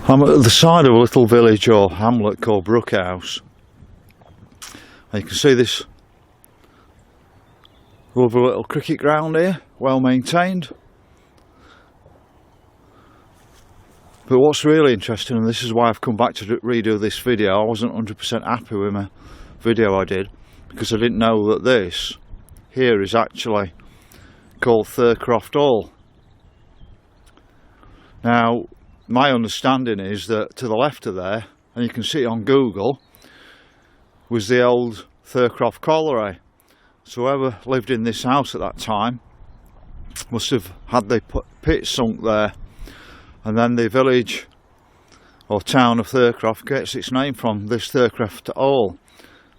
I'm at the side of a little village or hamlet called Brookhouse, and you can see this lovely little cricket ground here, well maintained. But what's really interesting, and this is why I've come back to redo this video, I wasn't 100% happy with my video I did, because I didn't know that this here is actually called Thurcroft Hall. Now, my understanding is that to the left of there, and you can see it on Google, was the old Thurcroft colliery. So whoever lived in this house at that time must have had the pit sunk there, and then the village or town of Thurcroft gets its name from this Thurcroft Hall.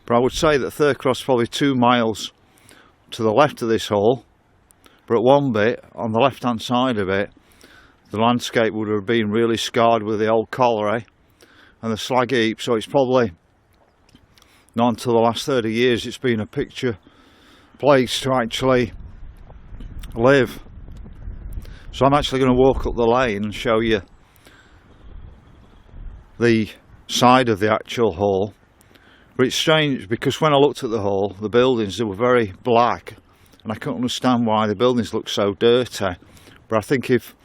But I would say that Thurcroft's probably 2 miles to the left of this hall, but at one bit, on the left hand side of it, the landscape would have been really scarred with the old colliery and the slag heap, so it's probably not until the last 30 years it's been a picture place to actually live. So I'm actually going to walk up the lane and show you the side of the actual hall. But it's strange because when I looked at the hall, the buildings, they were very black, and I couldn't understand why the buildings looked so dirty. But I think if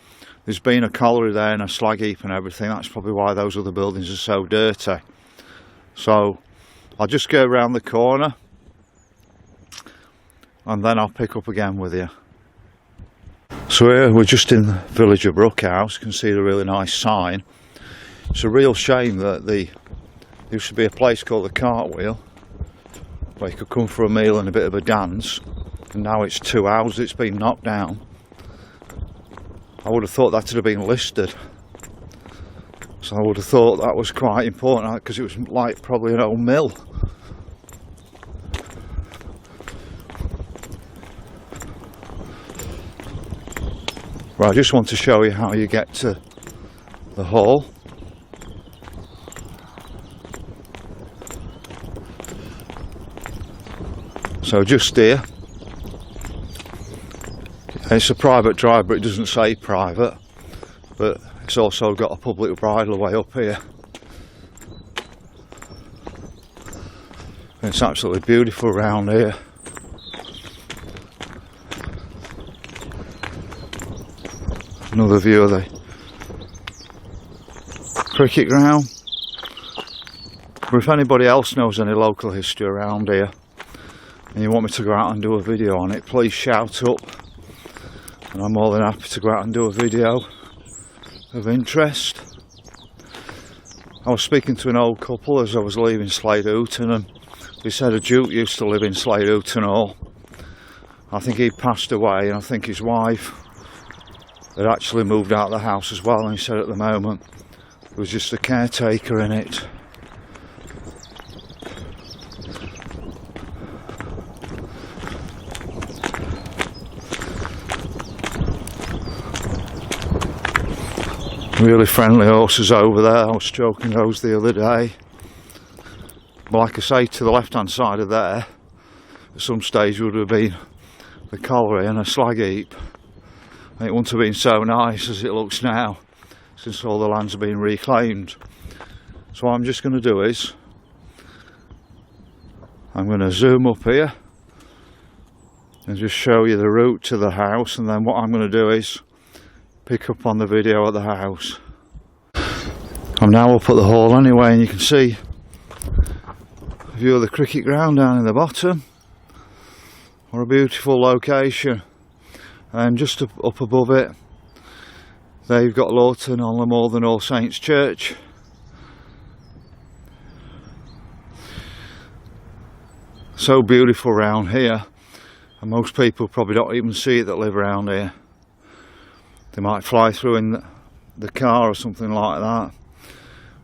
there's been a colliery there and a slag heap and everything, that's probably why those other buildings are so dirty. So I'll just go around the corner and then I'll pick up again with you. So here we're just in the village of Brookhouse. You can see the really nice sign. It's a real shame that there used to be a place called the Cartwheel where you could come for a meal and a bit of a dance, and now it's 2 houses, it's been knocked down. I would have thought that would have been listed, so I would have thought that was quite important, because it was like probably an old mill. Right, I just want to show you how you get to the hall. So just here, it's a private drive, but it doesn't say private, but it's also got a public bridleway up here. It's absolutely beautiful around here. Another view of the cricket ground. But if anybody else knows any local history around here and you want me to go out and do a video on it, please shout up, and I'm more than happy to go out and do a video of interest. I was speaking to an old couple as I was leaving Slade Houghton, and he said a Duke used to live in Slade Houghton Hall. I think he passed away, and I think his wife had actually moved out of the house as well, and he said at the moment there was just a caretaker in it. Really friendly horses over there. I was stroking those the other day. But like I say, to the left hand side of there, at some stage would have been the colliery and a slag heap. And it wouldn't have been so nice as it looks now, since all the land's been reclaimed. So what I'm just going to do is, I'm going to zoom up here and just show you the route to the house, and then what I'm going to do is pick up on the video at the house. I'm now up at the hall anyway, and you can see a view of the cricket ground down in the bottom. What a beautiful location. And just up above it, there you've got Lawton on the More Than All Saints Church. So beautiful round here, and most people probably don't even see it that live around here. They might fly through in the car or something like that.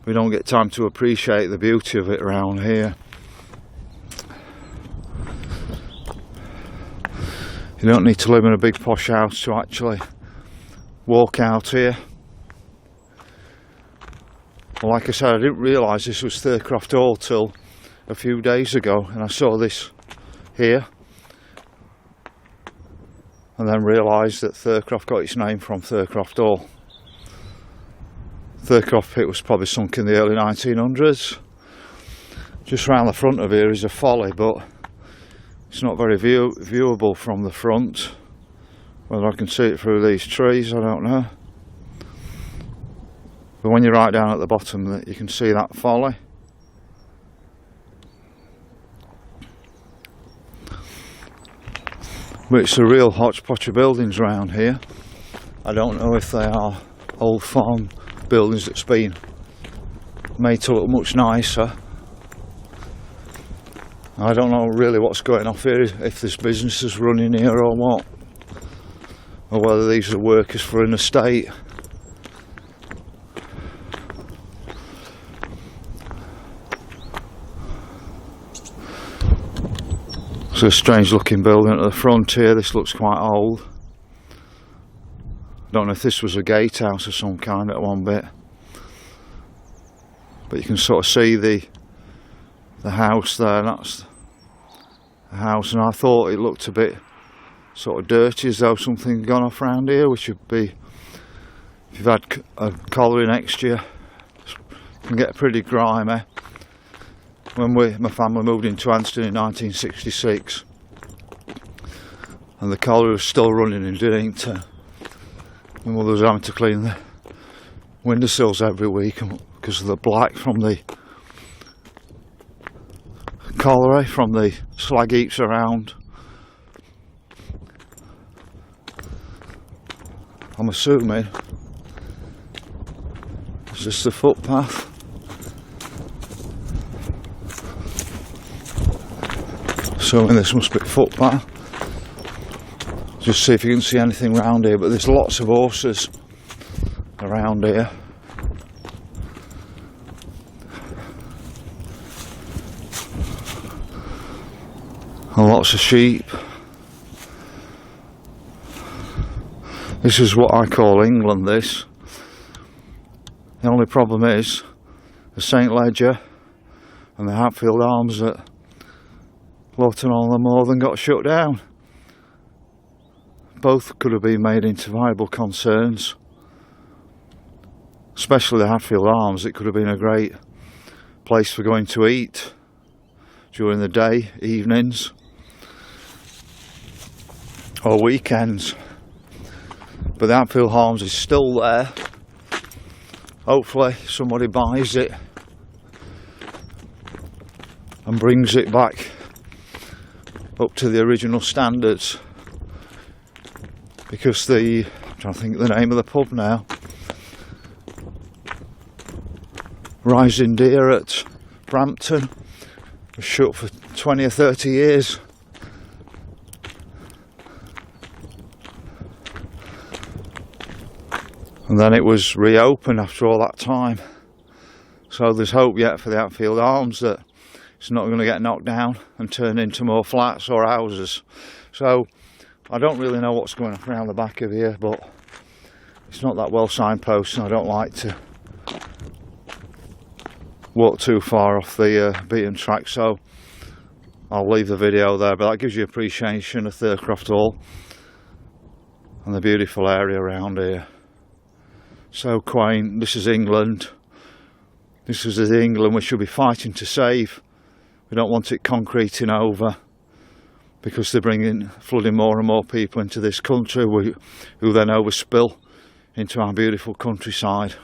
We don't get time to appreciate the beauty of it around here. You don't need to live in a big posh house to actually walk out here. Well, like I said, I didn't realise this was Thurcroft Hall till a few days ago, and I saw this here and then realised that Thurcroft got its name from Thurcroft Hall. Thurcroft pit was probably sunk in the early 1900s. Just round the front of here is a folly, but it's not very viewable from the front. Whether I can see it through these trees, I don't know. But when you're right down at the bottom, you can see that folly. But it's a real hodgepodge of buildings around here. I don't know if they are old farm buildings that's been made to look much nicer. I don't know really what's going off here, if there's businesses running here or what, or whether these are workers for an estate. It's a strange looking building at the front here. This looks quite old. I don't know if this was a gatehouse of some kind at one bit, but you can sort of see the house there. That's the house, and I thought it looked a bit sort of dirty, as though something had gone off around here, which would be, if you've had a colliery next year, it can get pretty grimy. When my family moved into Anston in 1966, and the colliery was still running in Dinnington, my mother was having to clean the windowsills every week because of the black from the colliery, from the slag heaps around. I'm assuming, is this the footpath? Assuming this must be a footpath. Just see if you can see anything around here, but there's lots of horses around here. And lots of sheep. This is what I call England, this. The only problem is the St Leger and the Hatfield Arms at Lawton-on-the-Moor then got shut down. Both could have been made into viable concerns. Especially the Hatfield Arms, it could have been a great place for going to eat during the day, evenings, or weekends. But the Hatfield Arms is still there. Hopefully somebody buys it and brings it back up to the original standards, because I'm trying to think of the name of the pub now, Rising Deer at Brampton, was shut for 20 or 30 years. And then it was reopened after all that time. So there's hope yet for the Hatfield Arms that it's not going to get knocked down and turn into more flats or houses. So I don't really know what's going on around the back of here, but it's not that well signposted, and I don't like to walk too far off the beaten track, so I'll leave the video there. But that gives you appreciation of Thurcroft Hall and the beautiful area around here. So quaint. This is England. This is the England we should be fighting to save. We don't want it concreting over, because they're flooding more and more people into this country who then overspill into our beautiful countryside.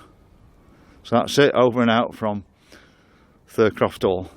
So that's it, over and out from Thurcroft Hall.